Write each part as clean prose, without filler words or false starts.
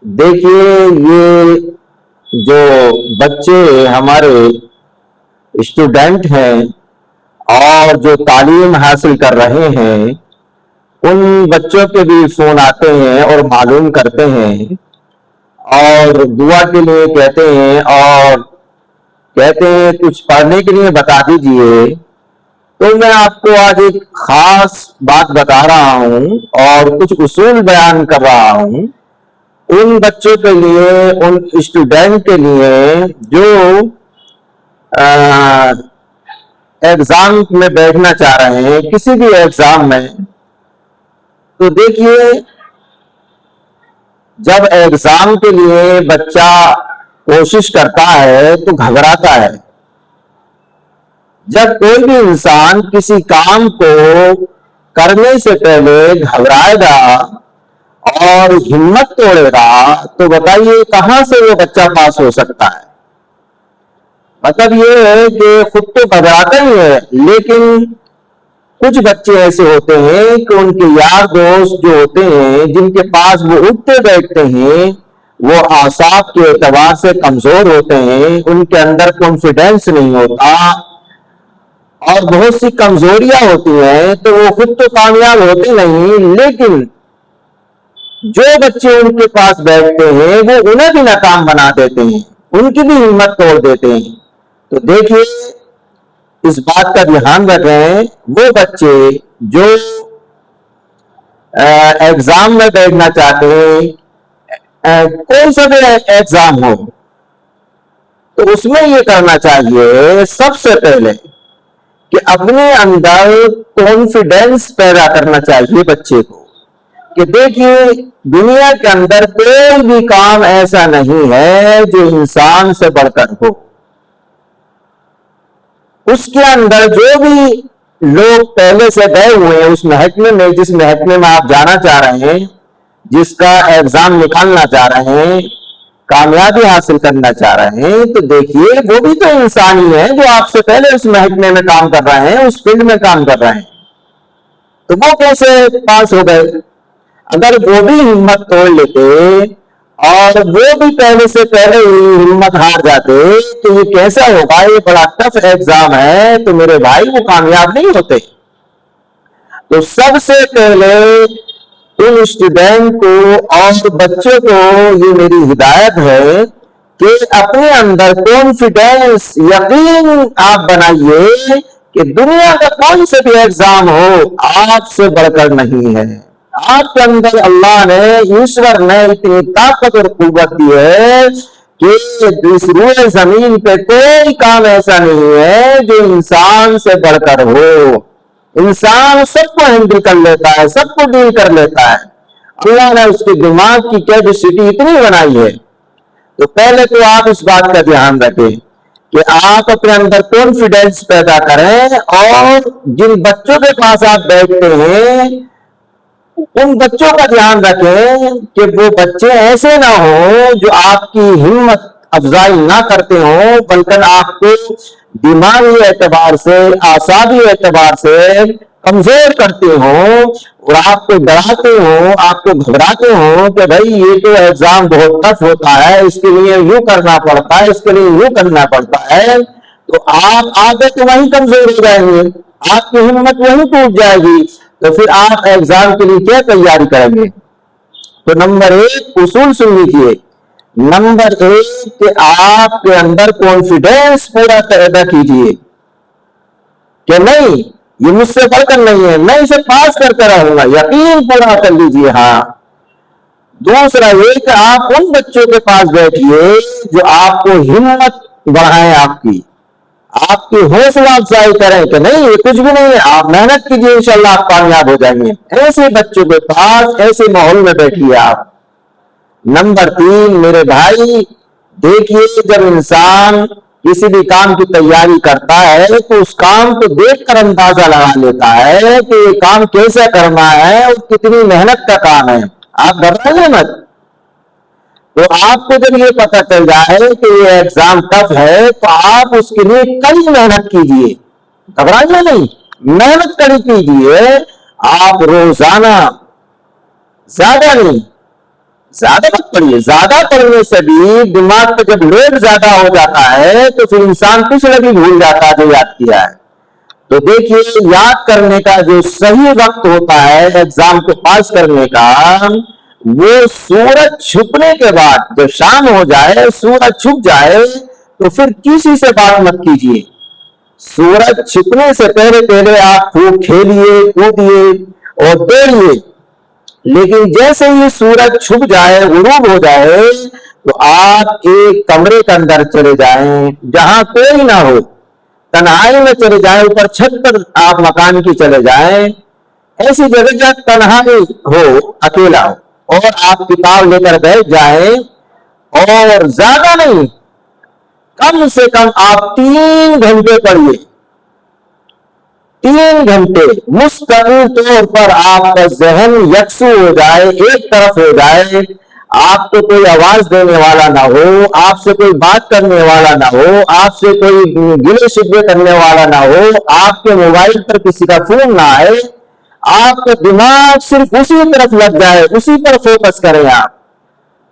دیکھیے، یہ جو بچے ہمارے اسٹوڈنٹ ہیں اور جو تعلیم حاصل کر رہے ہیں، ان بچوں کے بھی فون آتے ہیں اور معلوم کرتے ہیں اور دعا کے لیے کہتے ہیں، اور کہتے ہیں کچھ پڑھنے کے لیے بتا دیجئے۔ تو میں آپ کو آج ایک خاص بات بتا رہا ہوں اور کچھ اصول بیان کر رہا ہوں ان بچوں کے لیے، ان اسٹوڈنٹ کے لیے جو ایگزام میں بیٹھنا چاہ رہے ہیں، کسی بھی ایگزام میں۔ تو دیکھیے، جب ایگزام کے لیے بچہ کوشش کرتا ہے تو گھبراتا ہے۔ جب کوئی بھی انسان کسی کام کو کرنے سے پہلے گھبرائے گا اور ہمت توڑے گا، تو بتائیے کہاں سے وہ بچہ پاس ہو سکتا ہے؟ مطلب یہ ہے کہ خود تو گھبراتا ہی ہے، لیکن کچھ بچے ایسے ہوتے ہیں کہ ان کے یار دوست جو ہوتے ہیں، جن کے پاس وہ اٹھتے بیٹھتے ہیں، وہ اعصاب کے اعتبار سے کمزور ہوتے ہیں، ان کے اندر کانفیڈینس نہیں ہوتا اور بہت سی کمزوریاں ہوتی ہیں، تو وہ خود تو کامیاب ہوتے نہیں، لیکن جو بچے ان کے پاس بیٹھتے ہیں وہ انہیں بھی ناکام بنا دیتے ہیں، ان کی بھی ہمت توڑ دیتے ہیں۔ تو دیکھیے، اس بات کا دھیان رکھیں، وہ بچے جو ایگزام میں بیٹھنا چاہتے ہیں، کون سا بھی ایگزام ہو، تو اس میں یہ کرنا چاہیے سب سے پہلے کہ اپنے اندر کانفیڈینس پیدا کرنا چاہیے بچے کو، کہ دیکھیے دنیا کے اندر کوئی بھی کام ایسا نہیں ہے جو انسان سے بڑھ کر ہو۔ اس کے اندر جو بھی لوگ پہلے سے گئے ہوئے ہیں اس محکمے میں، جس محکمے میں آپ جانا چاہ رہے ہیں، جس کا ایگزام نکالنا چاہ رہے ہیں، کامیابی حاصل کرنا چاہ رہے ہیں، تو دیکھیے وہ بھی تو انسان ہی ہے جو آپ سے پہلے اس محکمے میں کام کر رہے ہیں، اس فیلڈ میں کام کر رہے ہیں۔ تو وہ کیسے پاس ہو گئے؟ اگر وہ بھی ہمت توڑ لیتے اور وہ بھی پہلے سے پہلے ہی ہمت ہار جاتے، تو یہ کیسا ہوگا؟ یہ بڑا ٹف ایگزام ہے، تو میرے بھائی وہ کامیاب نہیں ہوتے۔ تو سب سے پہلے ان اسٹوڈنٹ کو اور بچوں کو یہ میری ہدایت ہے کہ اپنے اندر کانفیڈینس، یقین آپ بنائیے کہ دنیا کا کون سے بھی ایگزام ہو، آپ سے بڑھ کر نہیں ہے۔ آپ کے اندر اللہ نے، ایشور نے اتنی طاقت اور قوت دی ہے کہ اس روئے زمین پہ کوئی کام ایسا نہیں ہے جو انسان سے بڑھ کر ہو۔ انسان سب کو ہینڈل کر لیتا ہے، سب کو ڈیل کر لیتا ہے۔ اللہ نے اس کے دماغ کی کیپیسٹی اتنی بنائی ہے۔ تو پہلے تو آپ اس بات کا دھیان رکھیں کہ آپ اپنے اندر کانفیڈینس پیدا کریں، اور جن بچوں کے پاس آپ بیٹھتے ہیں ان بچوں کا دھیان رکھیں کہ وہ بچے ایسے نہ ہوں جو آپ کی ہمت افزائی نہ کرتے ہوں، بلکہ آپ کو دماغی اعتبار سے، اعصابی اعتبار سے کمزور کرتے ہوں اور آپ کو ڈراتے ہوں، آپ کو گھبراتے ہوں کہ بھائی یہ تو ایگزام بہت ٹف ہوتا ہے، اس کے لیے یوں کرنا پڑتا ہے، اس کے لیے یوں کرنا پڑتا ہے۔ تو آپ آگے تو وہیں کمزور ہو جائیں گے، آپ کی ہمت وہیں ٹوٹ جائے گی، تو پھر آپ ایگزام کے لیے کیا تیاری کریں گے؟ تو نمبر 1 اصول سن لیجیے۔ نمبر 1 کہ آپ کے اندر کانفیڈینس پورا پیدا کیجیے کہ نہیں، یہ مجھ سے بڑھ کر نہیں ہے، میں اسے پاس کرتے رہوں گا، یقین پورا کر لیجیے۔ ہاں، دوسرا یہ کہ آپ ان بچوں کے پاس بیٹھیے جو آپ کو ہمت بڑھائیں، آپ کی حوصلہ افزائی کریں کہ نہیں یہ کچھ بھی نہیں ہے، آپ محنت کیجیے، انشاءاللہ آپ کامیاب ہو جائیں گے۔ ایسے بچوں کے پاس، ایسے ماحول میں بیٹھیے آپ۔ نمبر 3 میرے بھائی، دیکھیے جب انسان کسی بھی کام کی تیاری کرتا ہے تو اس کام کو دیکھ کر اندازہ لگا لیتا ہے کہ یہ کام کیسے کرنا ہے اور کتنی محنت کا کام ہے۔ آپ گھبرائیے مت۔ تو آپ کو جب یہ پتہ چل جائے کہ یہ ایگزام ٹف ہے تو آپ اس کے لیے کڑی محنت کیجیے، گھبرائیے نہیں، محنت کڑی کیجیے۔ آپ روزانہ، زیادہ نہیں، زیادہ مت پڑھیے. زیادہ پڑھنے سے بھی دماغ پہ جب لوڈ زیادہ ہو جاتا ہے تو پھر انسان پچھلے بھی بھول جاتا ہے جو یاد کیا ہے. تو دیکھیے یاد کرنے کا جو صحیح وقت ہوتا ہے ایگزام کو پاس کرنے کا وہ سورج چھپنے کے بعد. جب شام ہو جائے سورج چھپ جائے تو پھر کسی سے بات مت کیجیے. سورج چھپنے سے پہلے پہلے آپ خوب کھیلیے کودیے اور دوڑیے, لیکن جیسے ہی سورج چھپ جائے غروب ہو جائے تو آپ ایک کمرے کے اندر چلے جائیں جہاں کوئی نہ ہو, تنہائی میں چلے جائیں, اوپر چھت پر آپ مکان کی چلے جائیں, ایسی جگہ جہاں تنہائی ہو اکیلا ہو, اور آپ کتاب لے کر بیٹھ جائیں اور زیادہ نہیں کم سے کم آپ 3 گھنٹے پڑھیے. 3 گھنٹے مستقل طور پر آپ کا ذہن یکسو ہو جائے, ایک طرف ہو جائے, آپ کو کوئی آواز دینے والا نہ ہو, آپ سے کوئی بات کرنے والا نہ ہو, آپ سے کوئی گلے شکوے کرنے والا نہ ہو, آپ کے موبائل پر کسی کا فون نہ آئے, آپ کا دماغ صرف اسی طرف لگ جائے, اسی پر فوکس کریں آپ.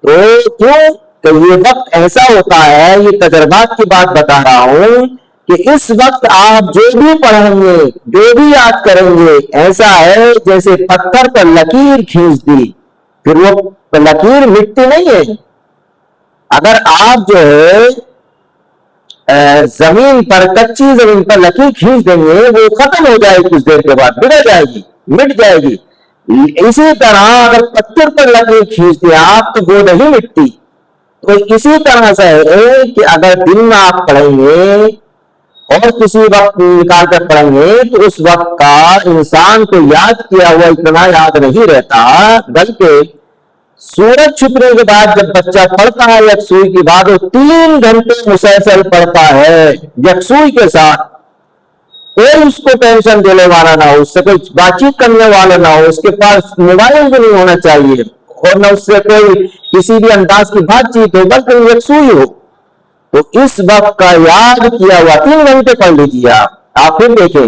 تو کیوں کہ یہ وقت ایسا ہوتا ہے, یہ تجربات کی بات بتا رہا ہوں کہ اس وقت آپ جو بھی پڑھیں گے جو بھی یاد کریں گے ایسا ہے جیسے پتھر پر لکیر کھینچ دی, پھر وہ لکیر مٹتی نہیں ہے. اگر آپ جو ہے زمین پر کچی زمین پر لکیر کھینچ دیں گے وہ ختم ہو جائے گی, کچھ دیر کے بعد بگڑ جائے گی, مٹ جائے گی. اسی طرح اگر پتھر پر لکیر کھینچ دیں آپ تو وہ نہیں مٹتی. تو اسی طرح سے ہے کہ اگر دن میں آپ پڑھیں گے اور کسی وقت نکال کر پڑھیں گے تو اس وقت کا انسان کو یاد کیا ہوا اتنا یاد نہیں رہتا, بلکہ سورج چھپنے کے بعد جب بچہ پڑھتا ہے یکسوئی کی بات, وہ 3 گھنٹے مسلسل پڑھتا ہے یکسوئی کے ساتھ. کوئی اس کو ٹینشن دینے والا نہ ہو, اس سے کوئی بات چیت کرنے والا نہ ہو, اس کے پاس موبائل بھی نہیں ہونا چاہیے, اور نہ اس سے کوئی کسی بھی انداز کی بات چیت ہو, بلکہ یکسوئی ہو. تو اس وقت کا یاد کیا ہوا 3 گھنٹے پڑھ لیجیے آپ پھر دیکھیں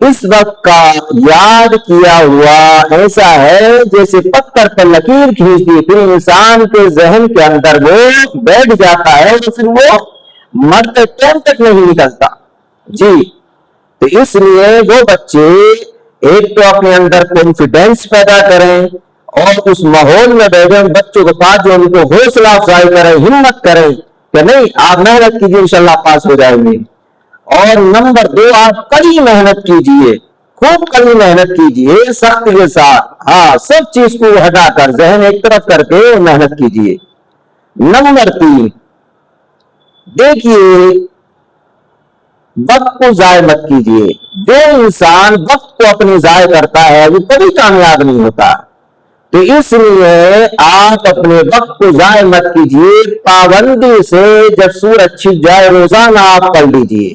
اس وقت کا یاد کیا ہوا ایسا ہے جیسے پتھر پر لکیر کھینچ دی, پھر انسان کے ذہن کے اندر وہ بیٹھ جاتا ہے, تو پھر وہ مرتے ٹائم تک نہیں نکلتا. جی تو اس لیے وہ بچے ایک تو اپنے اندر کانفیڈینس پیدا کریں اور اس ماحول میں بیٹھے بچوں کے پاس جو ان کو حوصلہ افزائی کریں, ہمت کریں کہ نہیں آپ محنت کیجیے انشاءاللہ پاس ہو جائیں گے. اور نمبر 2 آپ کڑی محنت کیجیے, خوب کڑی محنت کیجیے سخت کے ساتھ, ہاں سب چیز کو ہٹا کر ذہن ایک طرف کر کے محنت کیجیے. نمبر 3 دیکھیے وقت کو ضائع مت کیجیے. جو انسان وقت کو اپنی ضائع کرتا ہے وہ کبھی کامیاب نہیں ہوتا. تو اس لیے آپ اپنے وقت کو ضائع مت کیجیے, پابندی سے جب سورج چھپ جائے روزانہ آپ پڑھ لیجیے.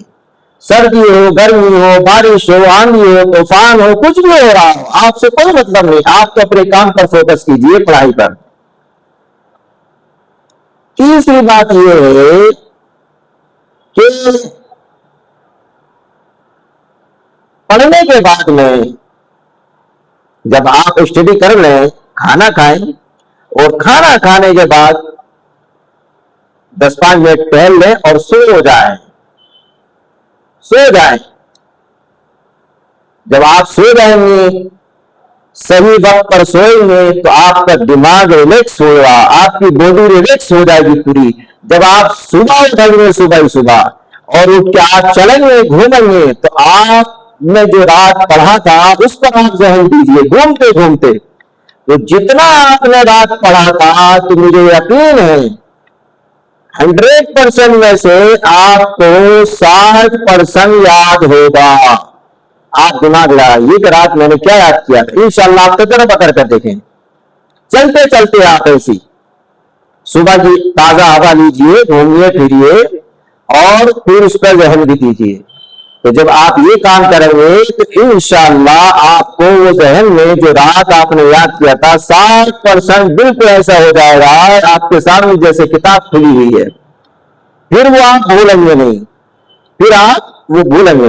سردی ہو, گرمی ہو, بارش ہو, آندھی ہو, طوفان ہو, کچھ بھی ہو رہا ہو, آپ سے کوئی مطلب نہیں, آپ تو اپنے کام پر فوکس کیجیے, پڑھائی پر. تیسری بات یہ ہے کہ پڑھنے کے بعد میں جب آپ اسٹڈی کر لیں کھانا کھائیں, اور کھانا کھانے کے بعد 10-5 منٹ ٹہل لیں اور سو جائیں. جب آپ سو جائیں گے صحیح وقت پر سوئیں گے تو آپ کا دماغ ریلیکس ہوگا, آپ کی باڈی ریلیکس ہو جائے گی پوری. جب آپ صبح اٹھیں گے صبح اور اٹھ کے آپ چلیں گے گھومیں گے تو آپ نے جو رات پڑھا تھا اس پر آپ ذہن دیجیے گھومتے گھومتے. تو جتنا آپ نے رات پڑھا تھا تو مجھے یقین ہے 100% میں سے آپ کو 60% یاد ہوگا. آپ دماغ لگائیے کہ رات میں نے کیا یاد کیا تھا, انشاءاللہ آپ تجربہ کر کر دیکھیں. چلتے چلتے آپ ایسی صبح کی تازہ ہوا لیجیے, گھومیے پھریے اور پھر اس پر ذہن بھی دیجیے. تو جب آپ یہ کام کریں گے تو انشاءاللہ آپ کو وہ ذہن میں جو رات آپ نے یاد کیا تھا 60% بالکل ایسا ہو جائے گا آپ کے سامنے جیسے کتاب کھلی ہوئی ہے. پھر وہ آپ بھولیں گے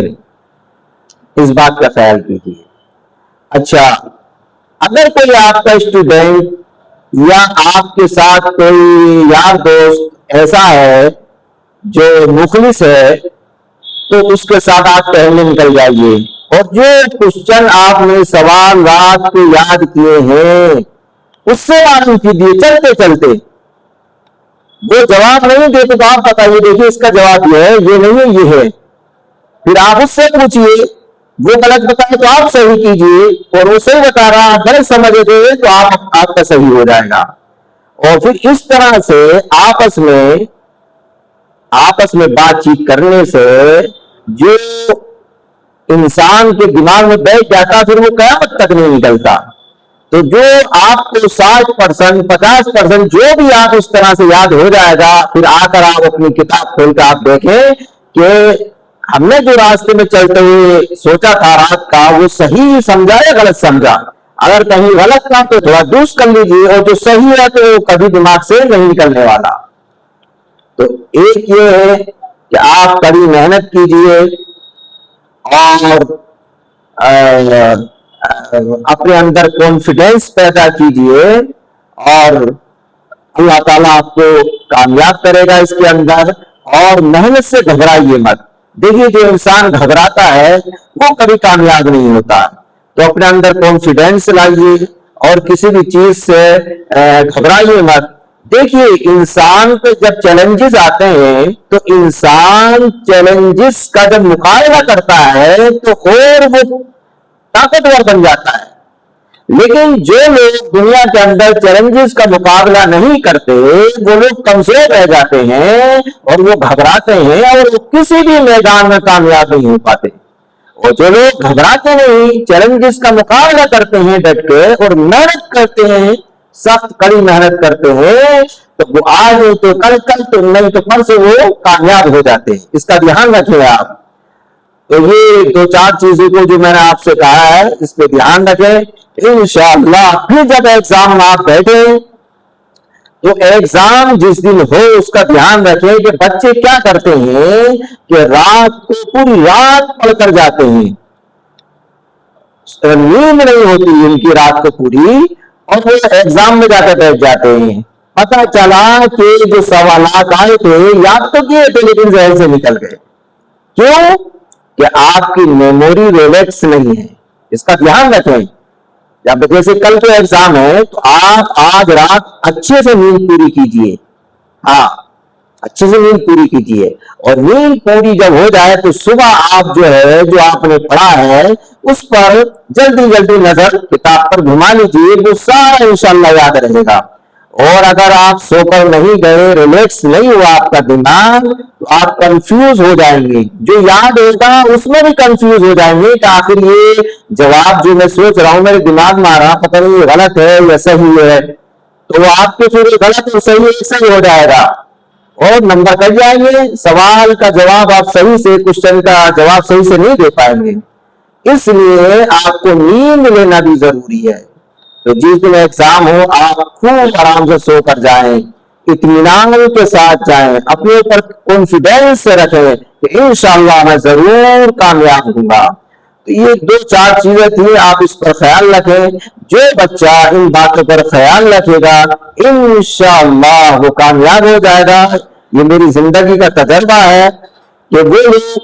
نہیں, اس بات کا خیال کیجیے. اچھا اگر کوئی آپ کا اسٹوڈنٹ یا آپ کے ساتھ کوئی یار دوست ایسا ہے جو مخلص ہے تو اس کے ساتھ آپ ٹہلنے نکل جائیے، اور جو کوشچن آپ نے سوال رات کو یاد کیے ہیں اس سے معلوم کیجیے چلتے چلتے۔ وہ جواب نہیں دیتے تو آپ بتائیے دیکھیے اس کا جواب یہ ہے، یہ نہیں ہے، یہ ہے، پھر آپ اس سے پوچھیے، وہ غلط بتائے تو آپ صحیح کیجیے، اور وہ صحیح بتا رہا آپ غلط سمجھ گئے تو آپ کا صحیح ہو جائے گا۔ اور پھر اس طرح سے آپس میں بات چیت کرنے سے جو انسان کے دماغ میں بیٹھ جاتا پھر وہ قیامت تک نہیں نکلتا۔ تو جو آپ کو 60% 50% جو بھی آپ اس طرح سے یاد ہو جائے گا، پھر آ کر آپ اپنی کتاب کھول کر آپ دیکھیں کہ ہم نے جو راستے میں چلتے ہوئے سوچا تھا رات کا وہ صحیح سمجھا یا غلط سمجھا۔ اگر کہیں غلط تھا تو تھوڑا درست کر لیجیے، اور جو صحیح ہے تو وہ کبھی دماغ سے نہیں نکلنے والا۔ تو ایک یہ ہے کہ آپ کڑی محنت کیجیے اور اپنے اندر کانفیڈینس پیدا کیجیے، اور اللہ تعالیٰ آپ کو کامیاب کرے گا اس کے اندر۔ اور محنت سے گھبرائیے مت، دیکھیے جو انسان گھبراتا ہے وہ کبھی کامیاب نہیں ہوتا۔ تو اپنے اندر کانفیڈینس لائیے اور کسی بھی چیز سے گھبرائیے مت۔ دیکھیے انسان پہ جب چیلنجز آتے ہیں تو انسان چیلنجز کا جب مقابلہ کرتا ہے تو اور وہ طاقتور بن جاتا ہے، لیکن جو لوگ دنیا کے اندر چیلنجز کا مقابلہ نہیں کرتے وہ لوگ کمزور رہ جاتے ہیں اور وہ گھبراتے ہیں اور وہ کسی بھی میدان میں کامیاب نہیں ہو پاتے۔ اور جو لوگ گھبراتے نہیں، چیلنجز کا مقابلہ کرتے ہیں ڈٹ کے اور محنت کرتے ہیں، سخت کڑی محنت کرتے ہیں، تو وہ آج نہیں تو کل، کل تو نہیں تو پرسوں وہ کامیاب ہو جاتے ہیں۔ اس کا دھیان رکھیں آپ۔ تو یہ 2-4 چیزوں کو جو میں نے آپ سے کہا ہے اس پہ دھیان رکھیں انشاءاللہ۔ پھر جب ایگزام آپ بیٹھے تو ایگزام جس دن ہو اس کا دھیان رکھیں کہ بچے کیا کرتے ہیں کہ رات کو پوری رات پڑھ کر جاتے ہیں، نیند نہیں ہوتی ان کی رات کو پوری، اور وہ ایگزام میں جا کر بیٹھ جاتے ہیں۔ پتہ چلا کہ جو سوالات آئے تھے یاد تو کیے تھے لیکن ذہن سے نکل گئے۔ کیوں؟ کہ آپ کی میموری ریلیکس نہیں ہے۔ اس کا دھیان رکھیں۔ جب جیسے کل کو ایگزام ہے تو آپ آج رات اچھے سے نیند پوری کیجئے، ہاں اچھے سے نیند پوری کیجئے، اور نیند پوری جب ہو جائے تو صبح آپ جو ہے جو آپ نے پڑھا ہے اس پر جلدی جلدی نظر کتاب پر گھما لیجئے، وہ سارا انشاءاللہ یاد رہے گا۔ اور اگر آپ سو کر نہیں گئے، ریلیکس نہیں ہوا آپ کا دماغ، تو آپ کنفیوز ہو جائیں گے، جو یاد ہوگا اس میں بھی کنفیوز ہو جائیں گے کہ آخر یہ جواب جو میں سوچ رہا ہوں میرے دماغ میں آ رہا پتہ نہیں یہ غلط ہے یا صحیح ہے، تو وہ آپ کے پھر غلط اور صحیح ایک صحیح ہو جائے گا اور نمبر کٹ جائیں گے۔ سوال کا جواب آپ صحیح سے، کوشچن کا جواب صحیح سے نہیں دے پائیں گے۔ اس لیے آپ کو نیند لینا بھی ضروری ہے۔ تو جس دن ایگزام ہو آپ خوب آرام سے سو کر جائیں، اطمینان کے ساتھ جائیں، اپنے اوپر کانفیڈینس سے رکھیں کہ انشاءاللہ میں ضرور کامیاب ہوں گا۔ تو یہ 2-4 چیزیں تھیں، آپ اس پر خیال رکھیں۔ جو بچہ ان باتوں پر خیال رکھے گا انشاءاللہ وہ کامیاب ہو جائے گا۔ یہ میری زندگی کا تجربہ ہے کہ وہ لوگ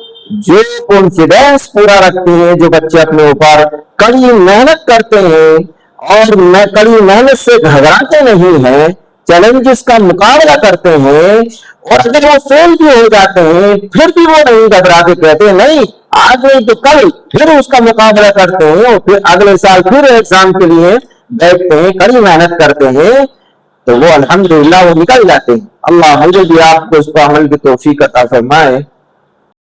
جو کانفیڈینس پورا رکھتے ہیں، جو بچے اپنے اوپر کڑی محنت کرتے ہیں اور کڑی محنت سے گھبراتے نہیں ہیں، چیلنجز کا مقابلہ کرتے ہیں، اور اگر وہ فیل بھی ہو جاتے ہیں پھر بھی وہ نہیں گھبراتے، کہتے ہیں نہیں آج نہیں تو کل، پھر اس کا مقابلہ کرتے ہیں اور پھر اگلے سال پھر ایگزام کے لیے بیٹھتے ہیں، کڑی محنت کرتے ہیں، تو وہ الحمدللہ وہ نکل جاتے ہیں۔ اللہ مجھے بھی آپ کو اس پر عمل کی توفیق عطا فرمائے۔